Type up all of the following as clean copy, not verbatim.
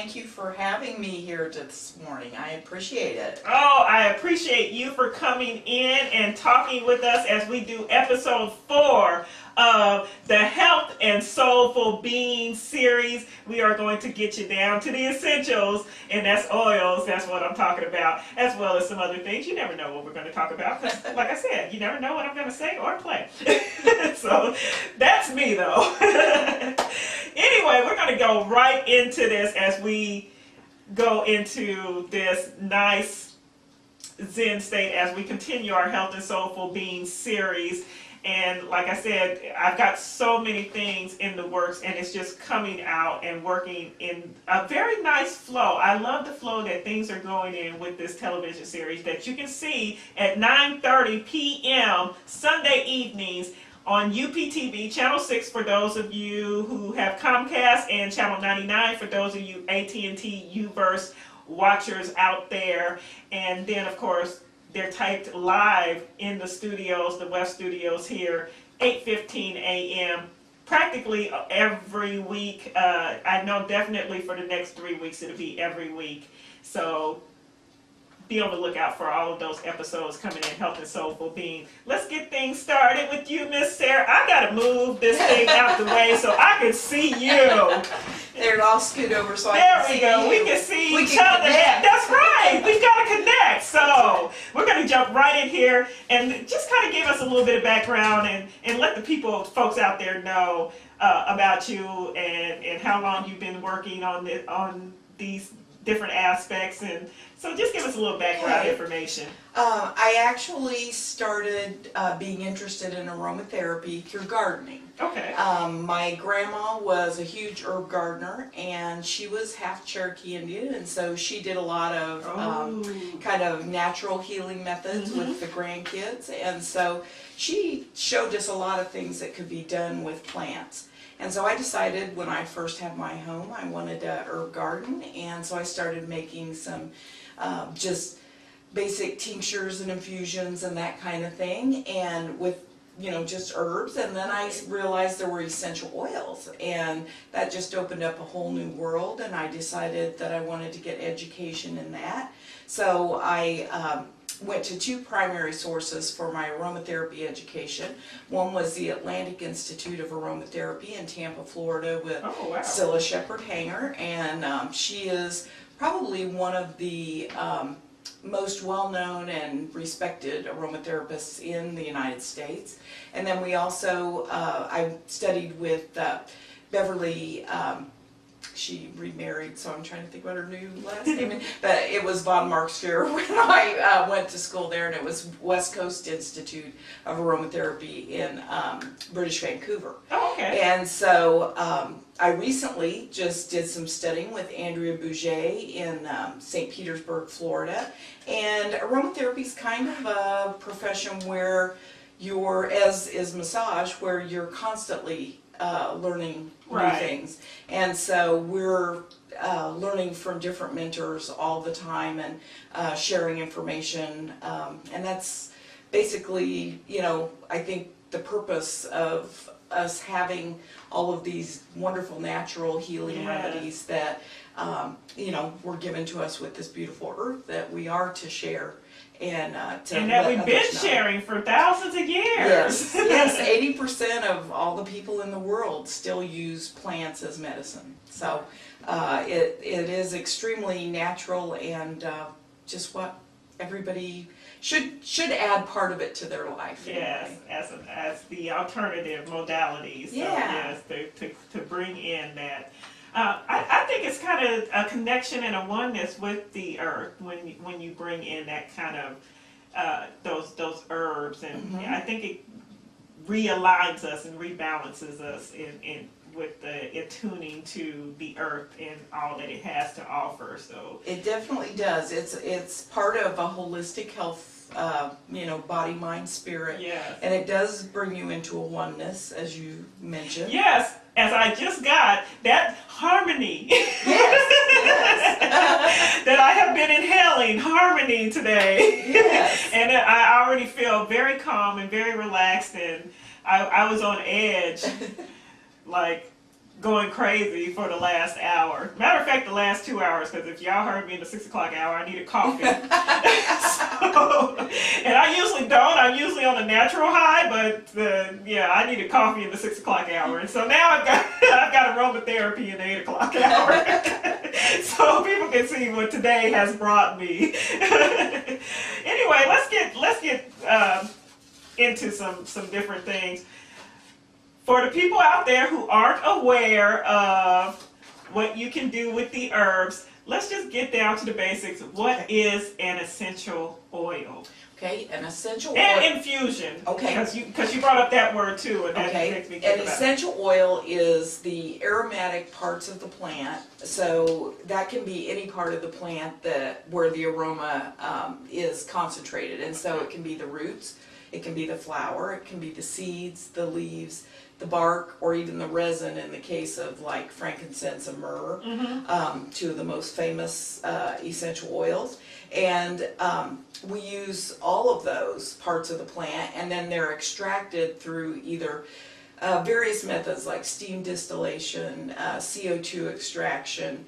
thank you for having me here this morning. I appreciate it. Oh, I appreciate you for coming in and talking with us as we do episode 4 of the Health and Soulful Being series. We are going to get you down to the essentials, and that's oils. That's what I'm talking about, as well as some other things. You never know what we're going to talk about, because like I said, you never know what I'm going to say or play. So that's me, though. Anyway, we're going to go right into this as we go into this nice Zen state as we continue our Health and Soulful Being series. And like I said, I've got so many things in the works, and it's just coming out and working in a very nice flow. I love the flow that things are going in with this television series that you can see at 9:30 p.m. Sunday evenings on UPTV, Channel 6 for those of you who have Comcast, and Channel 99 for those of you AT&T U-verse watchers out there. And then, of course, they're typed live in the studios, the WEFT studios here, 8:15 a.m. practically every week. I know definitely for the next 3 weeks it'll be every week. So be on the lookout for all of those episodes coming in, Health and Soulful Being. Let's get things started with you, Miss Sarah. I gotta move this thing out the way so I can see you. There, I'll scoot over so I can see you. There we go. We can see each can other. connect. That's right. We've got to connect. So we're going to jump right in here and just kind of give us a little bit of background and let the folks out there know about you and how long you've been working on these different aspects. And so just give us a little background information. I actually started being interested in aromatherapy through gardening. Okay. My grandma was a huge herb gardener, and she was half Cherokee Indian, and so she did a lot of kind of natural healing methods with the grandkids, and so she showed us a lot of things that could be done with plants. And so I decided when I first had my home I wanted a herb garden, and so I started making some just basic tinctures and infusions and that kind of thing, and with just herbs. And then I realized there were essential oils, and that just opened up a whole new world, and I decided that I wanted to get education in that. So I went to 2 primary sources for my aromatherapy education. One was the Atlantic Institute of Aromatherapy in Tampa, Florida, with Scylla Shepherd Hanger, and she is probably one of the most well-known and respected aromatherapists in the United States. And then we also, I studied with Beverly, she remarried, so I'm trying to think what her new last name is, but it was von Marksphere when I went to school there, and it was West Coast Institute of Aromatherapy in British Vancouver. Oh, okay. And so I recently just did some studying with Andrea Bouget in St. Petersburg, Florida, and aromatherapy is kind of a profession where you're, as is massage, where you're constantly learning new things. And so we're learning from different mentors all the time, and sharing information, and that's basically, I think the purpose of us having all of these wonderful natural healing remedies that were given to us with this beautiful earth that we are to share. And that we've been sharing for thousands of years. Yes, 80% of all the people in the world still use plants as medicine. So it is extremely natural, and just what everybody should add part of it to their life. Yes, anyway. as the alternative modalities. So yes, to bring in that. I think it's kind of a connection and a oneness with the earth when you bring in that kind of those herbs, and I think it realigns us and rebalances us in with the attuning to the earth and all that it has to offer. So it definitely does. It's part of a holistic health. Body, mind, spirit. Yes. And it does bring you into a oneness, as you mentioned. Yes, as I just got that harmony. Yes. That I have been inhaling harmony today. Yes. And I already feel very calm and very relaxed, and I was on edge, like going crazy for the last hour. Matter of fact, the last 2 hours, because if y'all heard me in the 6 o'clock hour, I needed coffee. And I usually don't. I'm usually on a natural high, but I needed coffee in the 6 o'clock hour. And so now I've got aromatherapy in the 8 o'clock hour. So people can see what today has brought me. Anyway, let's get into some different things. For the people out there who aren't aware of what you can do with the herbs, let's just get down to the basics. What is an essential oil? Okay, an essential oil. And infusion. Okay. Because you brought up that word too, and that makes me think an about essential oil is the aromatic parts of the plant. So that can be any part of the plant where the aroma is concentrated. And so it can be the roots, it can be the flower, it can be the seeds, the leaves, the bark, or even the resin in the case of like frankincense and myrrh, two of the most famous essential oils. And we use all of those parts of the plant, and then they're extracted through either various methods like steam distillation, CO2 extraction,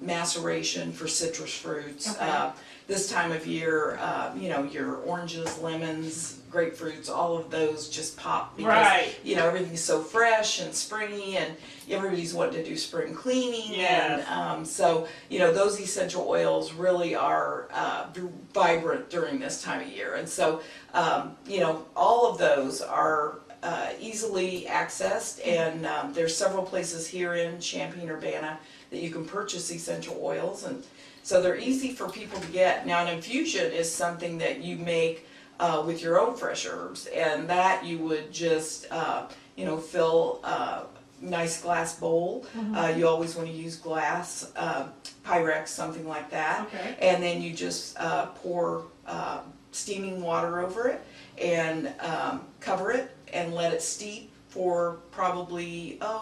maceration for citrus fruits. Okay. This time of year, your oranges, lemons, grapefruits, all of those just pop because, Right. Everything's so fresh and springy, and everybody's wanting to do spring cleaning. Yes. And so, those essential oils really are vibrant during this time of year. And so, all of those are easily accessed, and there's several places here in Champaign-Urbana that you can purchase essential oils, and so they're easy for people to get. Now, an infusion is something that you make with your own fresh herbs, and that you would just fill a nice glass bowl. You always want to use glass, Pyrex, something like that. Okay. And then you just pour steaming water over it and cover it and let it steep for probably a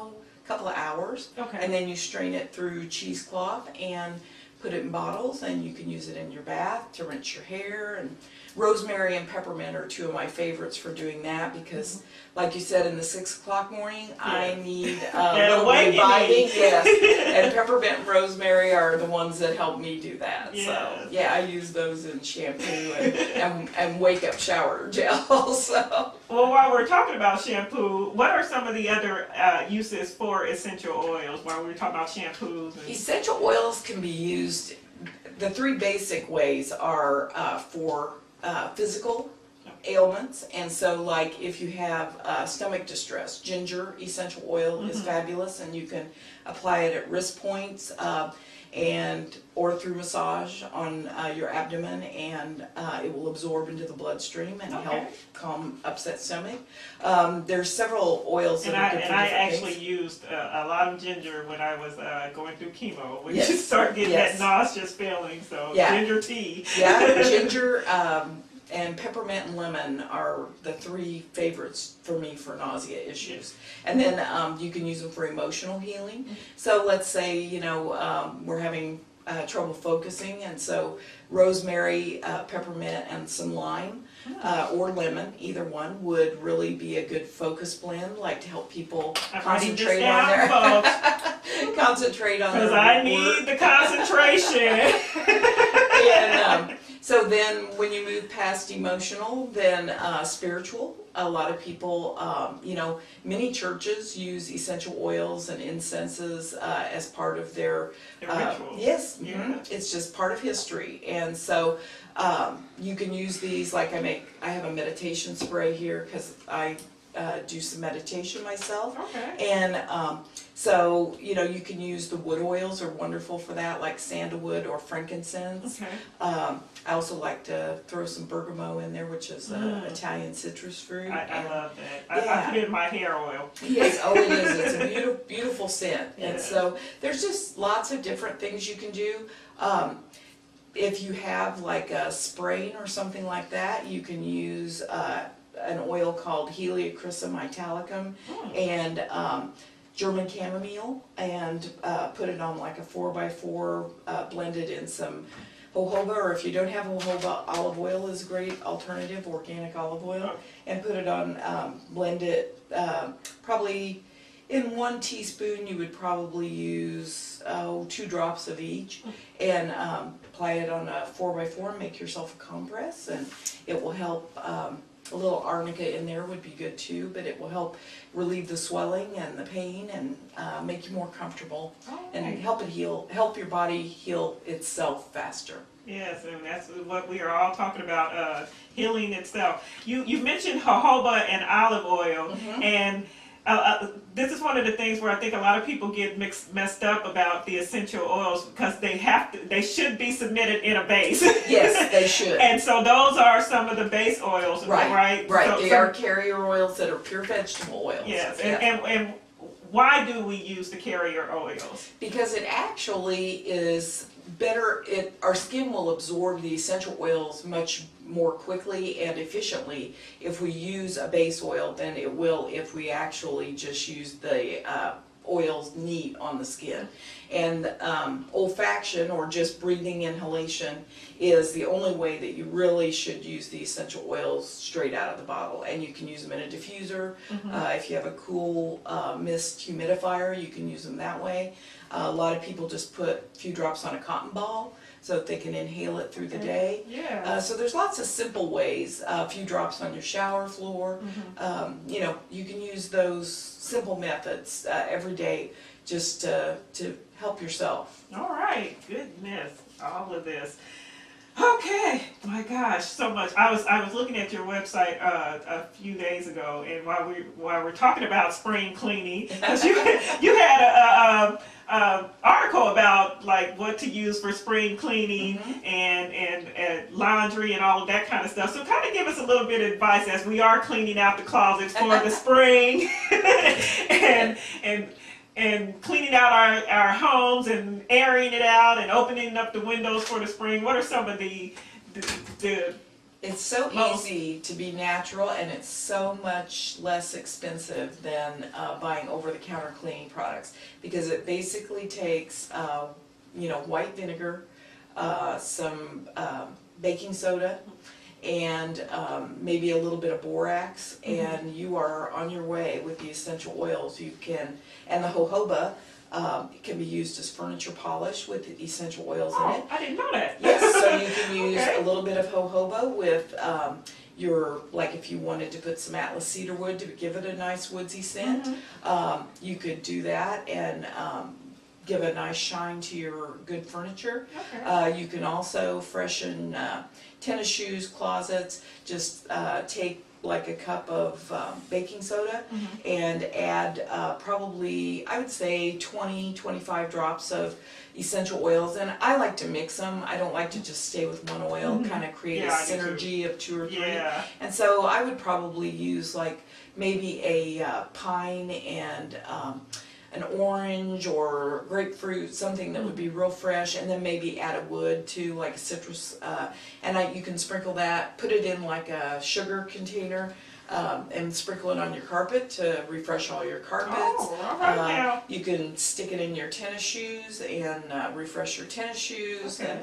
couple of hours. Okay. And then you strain it through cheesecloth and put it in bottles, and you can use it in your bath to rinse your hair. And rosemary and peppermint are two of my favorites for doing that because, like you said, in the 6 o'clock morning, I need a little reviving. Yes, and peppermint and rosemary are the ones that help me do that. Yes. So yeah, I use those in shampoo and wake up shower gel. So. Well, while we're talking about shampoo, what are some of the other uses for essential oils while we're talking about shampoos? Essential oils can be used, the three basic ways are for physical ailments. And so like if you have stomach distress, ginger essential oil is fabulous, and you can apply it at wrist points or through massage on your abdomen, and it will absorb into the bloodstream and help calm upset stomach. There's several oils that are good for I different actually things. used a lot of ginger when I was going through chemo, when Yes. you start getting Yes. that nauseous feeling. So Yeah. ginger tea. Yeah, ginger and peppermint and lemon are the three favorites for me for nausea issues. And then you can use them for emotional healing. So let's say, we're having trouble focusing, and so rosemary, peppermint, and some lime or lemon, either one, would really be a good focus blend, like to help people concentrate on their concentrate on their Because I work. need the concentration. And so then when you move past emotional, then spiritual. A lot of people, many churches use essential oils and incenses as part of their rituals. Yes, Yeah. it's just part of history. And so you can use these, like I have a meditation spray here because I do some meditation myself. Okay. And so, you can use the wood oils, are wonderful for that, like sandalwood or frankincense. Okay. I also like to throw some bergamot in there, which is Italian citrus fruit. I love that. I put it in my hair oil. Yes, oh it is. It's a beautiful, beautiful scent. And Yes. so there's just lots of different things you can do. If you have like a sprain or something like that, you can use an oil called Heliochrysum italicum and German chamomile, and put it on like a 4x4, blended in some jojoba, or if you don't have jojoba, olive oil is a great alternative, organic olive oil, and put it on, blend it, probably in 1 teaspoon, you would probably use 2 drops of each, and apply it on a 4x4. Make yourself a compress, and it will help. A little arnica in there would be good too, but it will help relieve the swelling and the pain, and make you more comfortable, and help your body heal itself faster. Yes, and that's what we are all talking about, healing itself. You mentioned jojoba and olive oil, and this is one of the things where I think a lot of people get messed up about the essential oils, because they should be submitted in a base. Yes, they should. And so those are some of the base oils, right? Right. They are carrier oils that are pure vegetable oils. Yes, and why do we use the carrier oils? Because it actually is better. Our skin will absorb the essential oils much more quickly and efficiently if we use a base oil than it will if we actually just use the oils neat on the skin. And olfaction, or just breathing inhalation, is the only way that you really should use the essential oils straight out of the bottle. And you can use them in a diffuser. If you have a cool mist humidifier, you can use them that way. A lot of people just put a few drops on a cotton ball so that they can inhale it through the day. Yeah. So there's lots of simple ways. A few drops on your shower floor. You know, you can use those simple methods every day just to help yourself. All right, goodness, all of this. Okay, my gosh, so much. I was looking at your website a few days ago, and while we're talking about spring cleaning, because you had a article about like what to use for spring cleaning and laundry and all of that kind of stuff. So kind of give us a little bit of advice as we are cleaning out the closets for the spring and cleaning out our homes and airing it out and opening up the windows for the spring. What are some of the It's so easy to be natural, and it's so much less expensive than buying over-the-counter cleaning products, because it basically takes white vinegar, some baking soda, and maybe a little bit of borax, and you are on your way with the essential oils. And the jojoba can be used as furniture polish with essential oils in it. I didn't know that. Yes, so you can use a little bit of jojoba with if you wanted to put some Atlas cedar wood to give it a nice woodsy scent, you could do that and give a nice shine to your good furniture. You can also freshen tennis shoes, closets. Just take like a cup of baking soda and add probably, I would say, 20-25 drops of essential oils. And I like to mix them. I don't like to just stay with one oil, kind of create a synergy of 2 or 3. And so I would probably use like maybe a pine and an orange or grapefruit, something that would be real fresh, and then maybe add a wood too, like a citrus, and you can sprinkle that, put it in like a sugar container, and sprinkle it on your carpet to refresh all your carpets. You can stick it in your tennis shoes and refresh your tennis shoes, and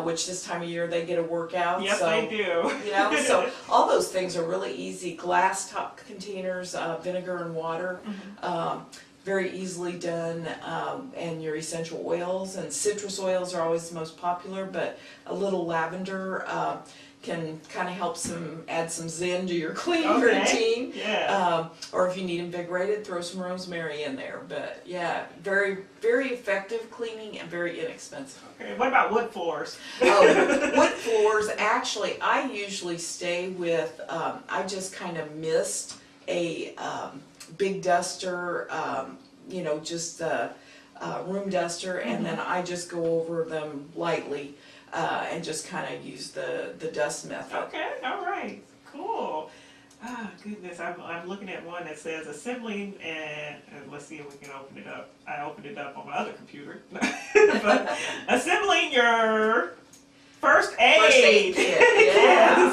which this time of year they get a workout. Yes, so, they do. So all those things are really easy. Glass top containers, vinegar and water. Very easily done, and your essential oils and citrus oils are always the most popular, but a little lavender can kind of help add some zen to your cleaning routine. Or if you need invigorated, throw some rosemary in there. But yeah, very, very effective cleaning and very inexpensive. Okay, what about wood floors? Wood floors, actually, I usually stay with, I just kind of mist a big duster, just a room duster, and then I just go over them lightly and just kind of use the dust method. Okay, all right, cool. Ah, goodness, I'm looking at one that says assembling, and let's see if we can open it up. I opened it up on my other computer. But assembling your first aid kit.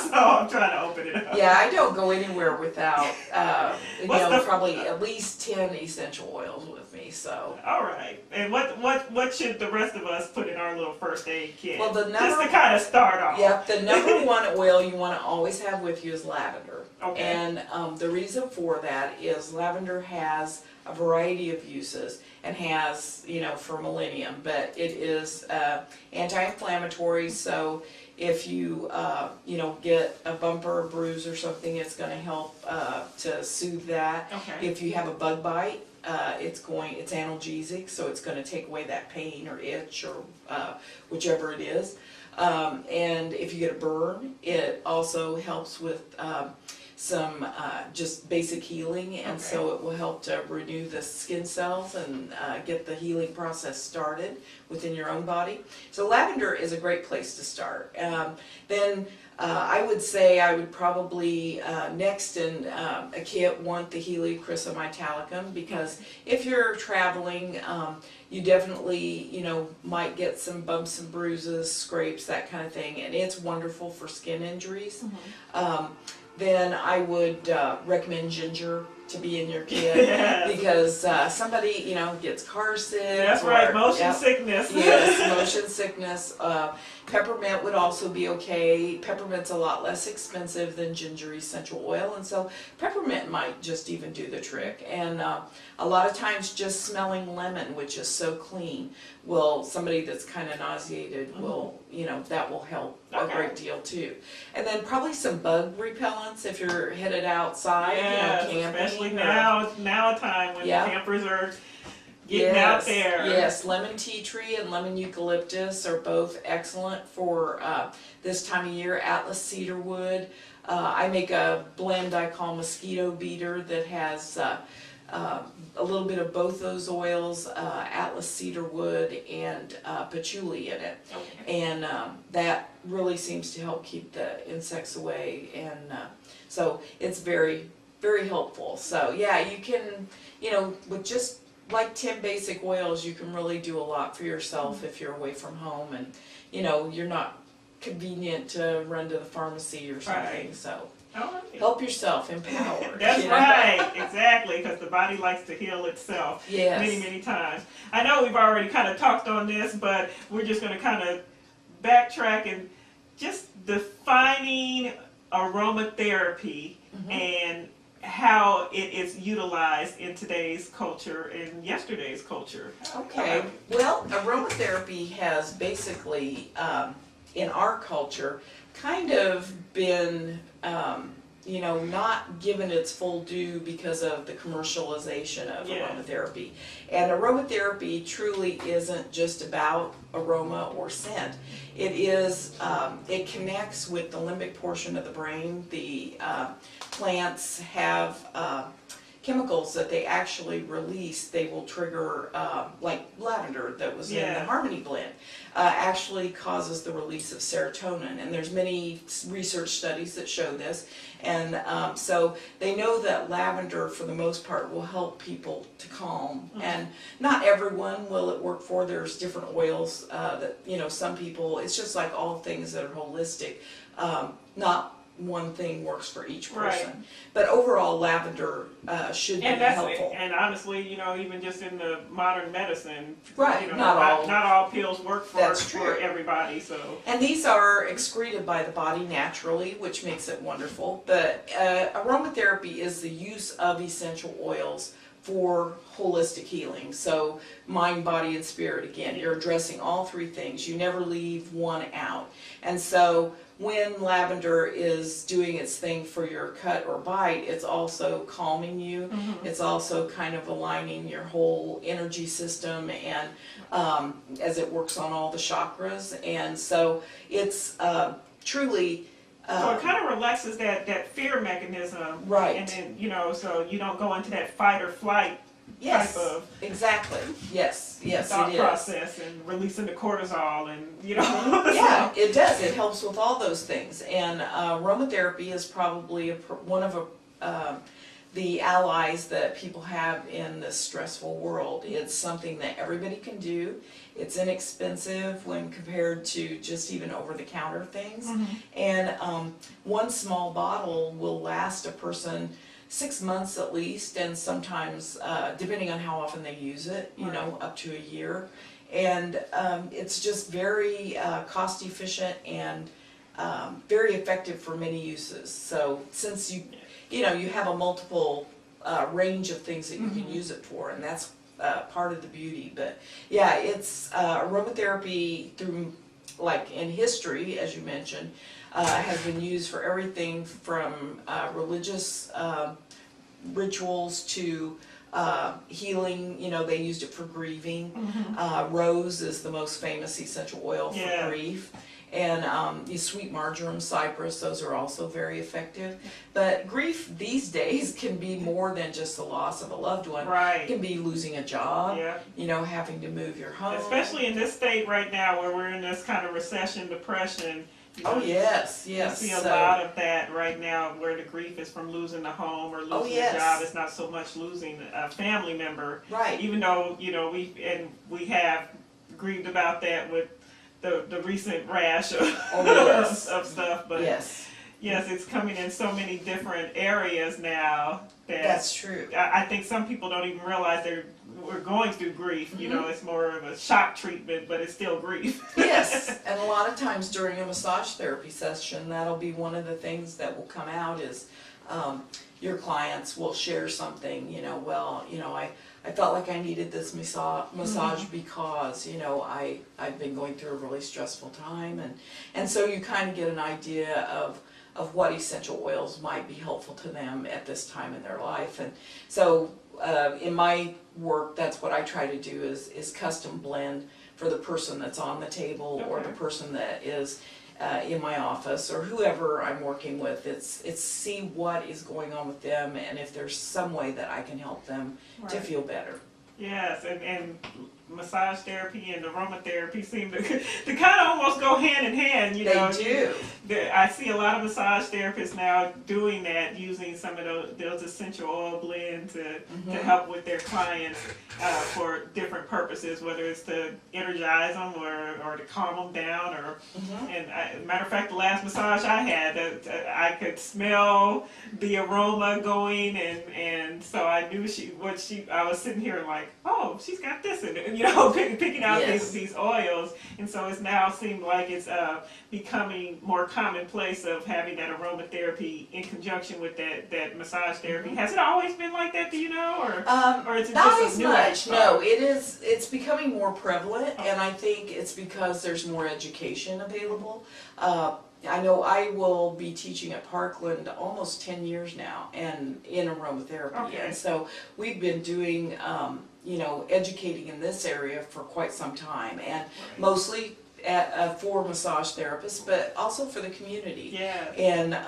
So I'm trying to open it up. Yeah, I don't go anywhere without probably at least 10 essential oils with me. So. All right. And what should the rest of us put in our little first aid kit? Well, just to kind of start off. Yep. The number one oil you want to always have with you is lavender. Okay. And the reason for that is lavender has a variety of uses and has, for millennium, but it is anti-inflammatory, so if you, get a bump or a bruise or something, it's going to help to soothe that. Okay. If you have a bug bite, it's analgesic, so it's going to take away that pain or itch or whichever it is. And if you get a burn, it also helps with some just basic healing, and so it will help to renew the skin cells and get the healing process started within your own body. So lavender is a great place to start. Then I would say I would probably next in a kit want the Heliochrysum italicum, because if you're traveling, you definitely, might get some bumps and bruises, scrapes, that kind of thing, and it's wonderful for skin injuries. Then I would recommend ginger to be in your kit, Yes. because somebody, gets car sick. That's right, motion sickness. Yes, motion sickness. Peppermint would also be okay. Peppermint's a lot less expensive than ginger essential oil, and so peppermint might just even do the trick. And a lot of times just smelling lemon, which is so clean, somebody that's kind of nauseated will, that will help a great deal too. And then probably some bug repellents if you're headed outside, camping. Especially now a time when campers are getting out there. Yes, lemon tea tree and lemon eucalyptus are both excellent for this time of year. Atlas cedarwood. I make a blend I call mosquito beater that has a little bit of both those oils, Atlas cedarwood and patchouli in it. And that really seems to help keep the insects away, and so it's very, very helpful. So yeah, you can, with just like 10 basic oils, you can really do a lot for yourself if you're away from home and, you're not convenient to run to the pharmacy or something. Right. So right. help yourself, empower. That's right, exactly, because the body likes to heal itself many, many times. I know we've already kind of talked on this, but we're just going to kind of backtrack and just defining aromatherapy and how it is utilized in today's culture and yesterday's culture. Okay, well, aromatherapy has basically, in our culture, kind of been, not given its full due because of the commercialization of aromatherapy. And aromatherapy truly isn't just about aroma or scent. It is, it connects with the limbic portion of the brain. The plants have chemicals that they actually release. They will trigger, like lavender that was in the Harmony blend, actually causes the release of serotonin. And there's many research studies that show this. And so they know that lavender, for the most part, will help people to calm. And not everyone will it work for. There's different oils that, some people, it's just like all things that are holistic. Not one thing works for each person. Right. But overall, lavender should be helpful. And honestly, even just in the modern medicine, right? Not all pills work for everybody. So. And these are excreted by the body naturally, which makes it wonderful. But aromatherapy is the use of essential oils for holistic healing. So mind, body, and spirit. Again, you're addressing all three things. You never leave one out. And so when lavender is doing its thing for your cut or bite, it's also calming you. It's also kind of aligning your whole energy system, and as it works on all the chakras. And so it's truly so it kind of relaxes that fear mechanism, right? And then so you don't go into that fight or flight type of exactly. Yes, thought it process, and releasing the cortisol, and yeah, it does. It helps with all those things. And aromatherapy is probably one of the allies that people have in this stressful world. It's something that everybody can do. It's inexpensive when compared to just even over-the-counter things. And one small bottle will last a person 6 months at least, and sometimes, depending on how often they use it, up to a year. And it's just very cost efficient and very effective for many uses. So since you know, you have a multiple range of things that you can use it for, and that's part of the beauty. But yeah, it's aromatherapy through, like in history, as you mentioned, has been used for everything from religious rituals to healing. You know, they used it for grieving. Rose is the most famous essential oil for grief. And sweet marjoram, cypress, those are also very effective. But grief these days can be more than just the loss of a loved one. Right. It can be losing a job, you know, having to move your home. Especially in this state right now where we're in this kind of recession, depression. You know, yes. You see a lot of that right now, where the grief is from losing the home or losing a job. It's not so much losing a family member. Right. Even though, you know, we have grieved about that with the recent rash of, of stuff, but yes, it's coming in so many different areas now that's true. I think some people don't even realize we're going through grief. You know, it's more of a shock treatment, but it's still grief. Yes, and a lot of times during a massage therapy session, that'll be one of the things that will come out is your clients will share something, you know, well, you know, I felt like I needed this massage because, you know, I've been going through a really stressful time, and so you kind of get an idea of what essential oils might be helpful to them at this time in their life. And so in my work, that's what I try to do is custom blend for the person that's on the table or the person that is in my office or whoever I'm working with. It's see what is going on with them and if there's some way that I can help them to feel better. Yes, and massage therapy and aromatherapy seem to kind of almost go hand in hand. You know, they do. I see a lot of massage therapists now doing that, using some of those essential oil blends to help with their clients for different purposes, whether it's to energize them or to calm them down. Or matter of fact, the last massage I had, I could smell the aroma going, and so I knew I was sitting here like, oh, she's got this in it, you know, picking out these oils, and so it's now seemed like it's becoming more commonplace of having that aromatherapy in conjunction with that massage therapy. Has it always been like that? Do you know, or is it not just as new much? No, it's becoming more prevalent, and I think it's because there's more education available. I know I will be teaching at Parkland almost 10 years now, and in aromatherapy, and so we've been doing, you know, educating in this area for quite some time, and mostly for massage therapists, but also for the community. Yes. And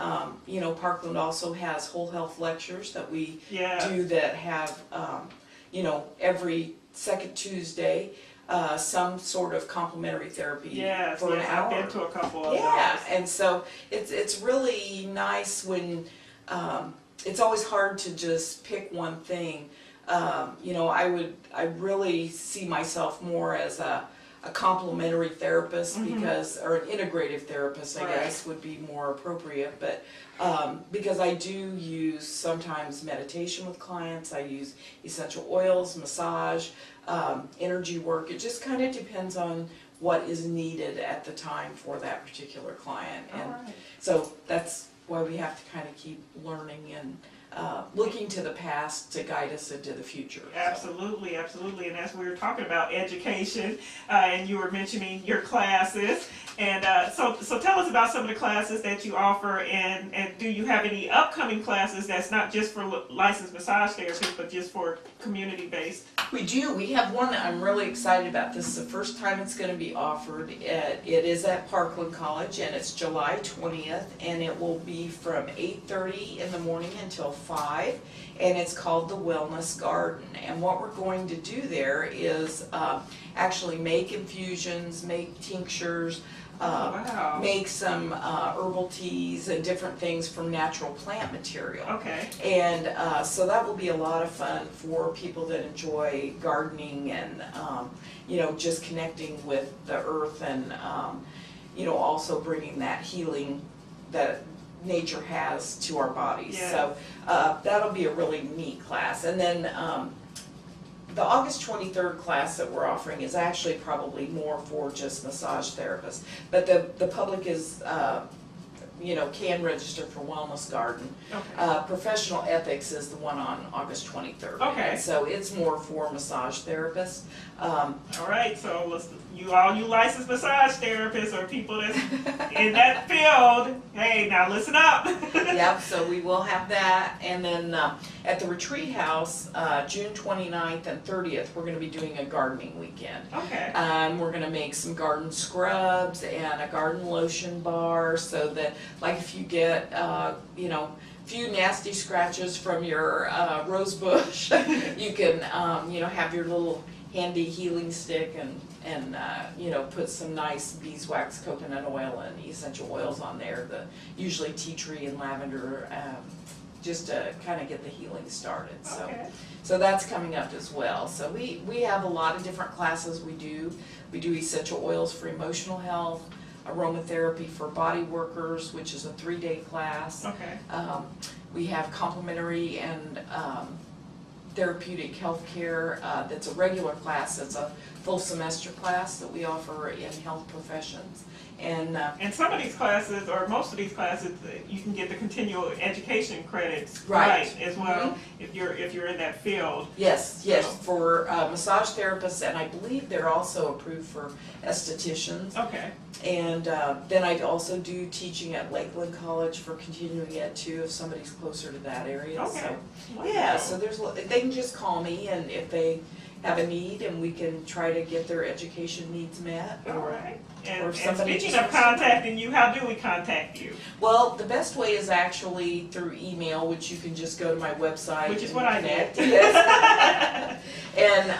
you know, Parkland also has whole health lectures that we do that have, you know, every second Tuesday. Some sort of complementary therapy for an hour. I've been to a couple of those. And so it's really nice when it's always hard to just pick one thing. You know, I really see myself more as a complementary therapist because, or an integrative therapist, I guess would be more appropriate. But because I do use sometimes meditation with clients, I use essential oils, massage, energy work. It just kind of depends on what is needed at the time for that particular client. And so that's why we have to kind of keep learning and looking to the past to guide us into the future. Absolutely, absolutely. And as we were talking about education, and you were mentioning your classes, and so tell us about some of the classes that you offer, and do you have any upcoming classes that's not just for licensed massage therapists, but just for community-based? We do. We have one that I'm really excited about. This is the first time it's going to be offered. It is at Parkland College, and it's July 20th, and it will be from 8:30 in the morning until 5, and it's called the Wellness Garden. And what we're going to do there is actually make infusions, make tinctures, make some herbal teas and different things from natural plant material. Okay. And so that will be a lot of fun for people that enjoy gardening and you know, just connecting with the earth and you know, also bringing that healing that nature has to our bodies. So that'll be a really neat class. And then the August 23rd class that we're offering is actually probably more for just massage therapists, but the public is can register for Wellness Garden. Okay. Professional Ethics is the one on August 23rd. Okay. And so it's more for massage therapists. All right, so all you licensed massage therapists or people that's in that field, hey, now listen up. Yep, so we will have that. And then at the retreat house, June 29th and 30th, we're going to be doing a gardening weekend. Okay. We're going to make some garden scrubs and a garden lotion bar, so that, like, if you get, few nasty scratches from your rose bush, you can, have your little handy healing stick and put some nice beeswax, coconut oil, and essential oils on there. Usually tea tree and lavender, just to kind of get the healing started. Okay. So that's coming up as well. So we have a lot of different classes we do. We do essential oils for emotional health, aromatherapy for body workers, which is a 3-day class. Okay. We have complementary and therapeutic healthcare. That's a regular class. It's a full semester class that we offer in health professions. And some of these classes, or most of these classes, you can get the continual education credits Right. as well, Mm-hmm. if you're in that field. yes, for massage therapists, and I believe they're also approved for estheticians. Okay. And then I also do teaching at Lakeland College for continuing ed too, if somebody's closer to that area. Okay. So, yeah, so they can just call me, and if they have a need, and we can try to get their education needs met. All right. or And somebody speaking just of contacting you, how do we contact you? Well, the best way is actually through email, which you can just go to my website. Which is and what I connect. did. Yes. And,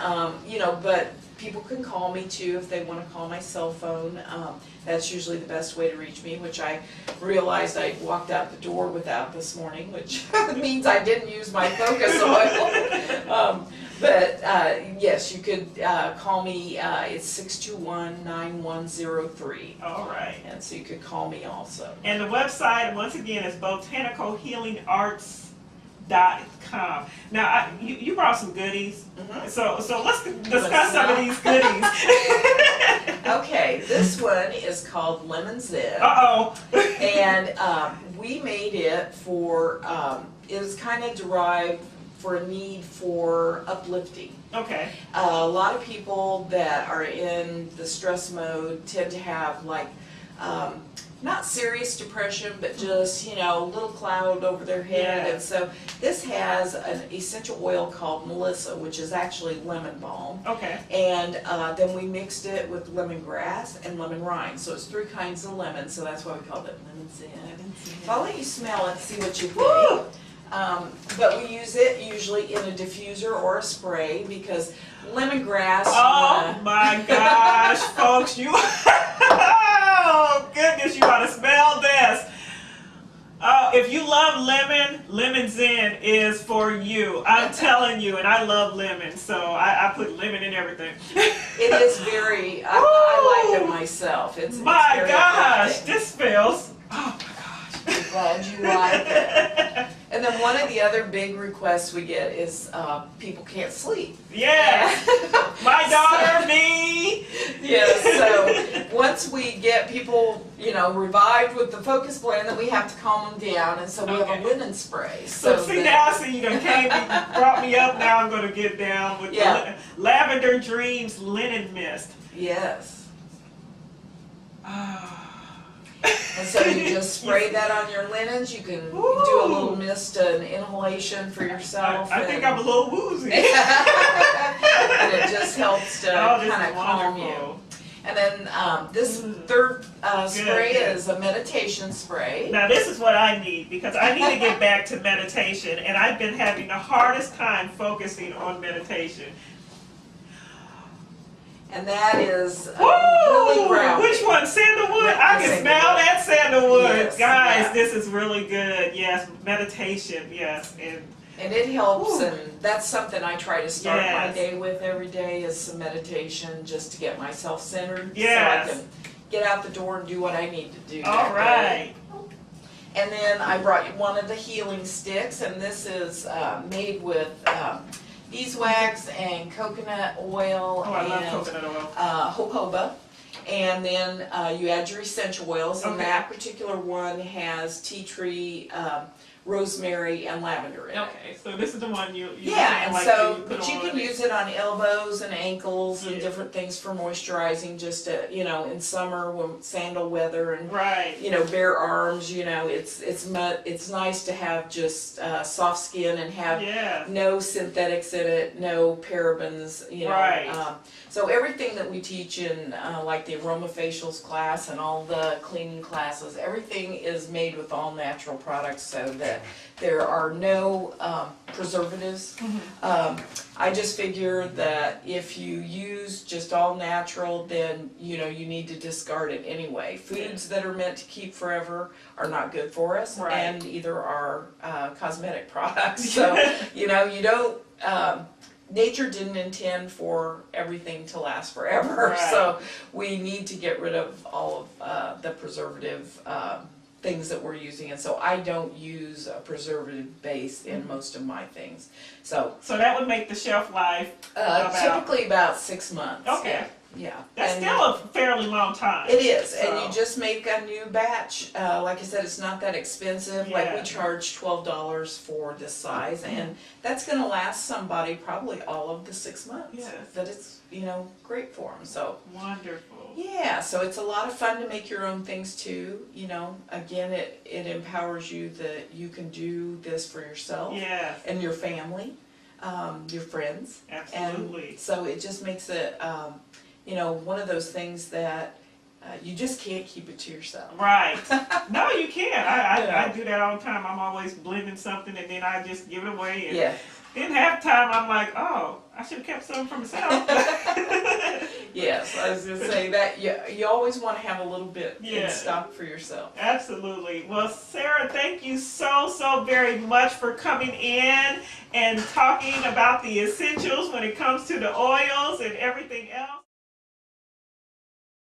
but people can call me too if they want to call my cell phone. That's usually the best way to reach me, which I realized I walked out the door without this morning, which means I didn't use my focus oil. But yes, you could call me. It's 621-9103. All right. And so you could call me also. And the website, once again, is botanicalhealingarts.com. Now, you brought some goodies, Mhm. so let's discuss some of these goodies. Okay, this one is called Lemon Zen. Uh-oh. And we made it for, it was kind of derived for a need for uplifting. Okay. A lot of people that are in the stress mode tend to have not serious depression, but just, a little cloud over their head. Yeah. And so this has an essential oil called Melissa, which is actually lemon balm. Okay. And then we mixed it with lemongrass and lemon rind. So it's 3 kinds of lemon, so that's why we called it Lemon Zen. So I'll let you smell it, see what you think. Woo! But we use it usually in a diffuser or a spray, because lemongrass. Oh my gosh, folks, oh goodness, you gotta smell this. Oh, if you love lemon, Lemon Zen is for you. I'm telling you, and I love lemon, so I put lemon in everything. It is very, I like it myself. It's My very gosh, uplifting. this feels, oh my gosh. I'm glad you like it. And then one of the other big requests we get is people can't sleep. Yes, my daughter, me. Yes, so once we get people, revived with the focus blend, then we have to calm them down, and so we have a linen spray. So see, now, you done brought me up, now I'm going to get down with the Lavender Dreams Linen Mist. Yes. Ah. And so you just spray that on your linens. You can do a little mist and inhalation for yourself. I think I'm a little woozy. And it just helps to kind of calm you. And then this third spray is a meditation spray. Now this is what I need, because I need to get back to meditation, and I've been having the hardest time focusing on meditation. And that is really grounding. Which one? Sandalwood? I can smell that sandalwood. Yes, Guys, this is really good. Yes, meditation. Yes. And it helps, and that's something I try to start my Yes. day with every day, is some meditation, just to get myself centered. Yes. So I can get out the door and do what I need to do. All that right. day. And then I brought you one of the healing sticks, and this is made with beeswax and coconut oil Oh, I love and coconut oil. jojoba. And then you add your essential oils, and Okay. that particular one has tea tree, rosemary, and lavender in it. Okay, so this is the one you Yeah, and like so, to put but you on can it. use it on elbows and ankles and Yeah. different things for moisturizing, just to, in summer when sandal weather and, Right. bare arms, it's nice to have just soft skin and have Yeah. no synthetics in it, no parabens, Right. So everything that we teach in like the aromafacials class and all the cleaning classes, everything is made with all natural products so that there are no preservatives. I just figure that if you use just all natural, then you need to discard it anyway. Foods that are meant to keep forever are not good for us, Right. and either are cosmetic products. So you don't. Nature didn't intend for everything to last forever, Right. so we need to get rid of all of the preservative things that we're using, and so I don't use a preservative base in most of my things. So So that would make the shelf life about. typically about 6 months. Okay. Yeah. That's And still a fairly long time. it is, and So- you just make a new batch. Like I said, it's not that expensive. Like Yeah. we charge $12 for this size, and that's going to last somebody probably all of the 6 months. Yes. That it's great for them. So Wonderful. yeah, so it's a lot of fun to make your own things too. Again, it empowers you that you can do this for yourself Yes. and your family, your friends. Absolutely. And so it just makes it, one of those things that you just can't keep it to yourself. Right. No, you can't. I Yeah. do that all the time. I'm always blending something and then I just give it away. And Yeah. then half the time I'm like, oh, I should have kept some for myself. Yes, I was gonna say that you always want to have a little bit Yeah. in stock for yourself. Absolutely. Well, Sarah, thank you so very much for coming in and talking about the essentials when it comes to the oils and everything else.